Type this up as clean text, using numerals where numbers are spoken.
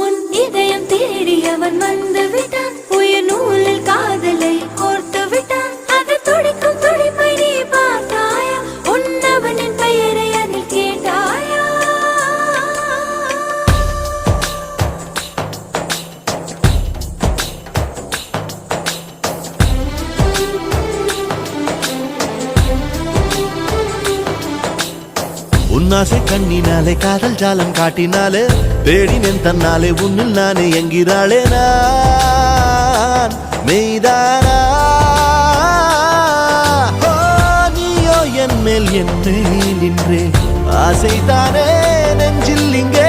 உன் இதயம் தேடி அவன் வந்து விட்டான், உயிர் நூலில் காதலை கோர்த்து விட்டான். அது துடிக்கும் துடிப்பை நீ பார்த்தாயா, உன்னவனின் பெயரை அதில் கேட்டாயா? உன்னாசை கண்ணினாலே காதல் ஜாலம் காட்டினாலே தேடினேன் தன்னாலே உன்னில் நானே என்கிறாளே நான் மெய்தானா? நீயோ என் மேல் நின்றே ஆசைதானே நெஞ்சில் இங்கே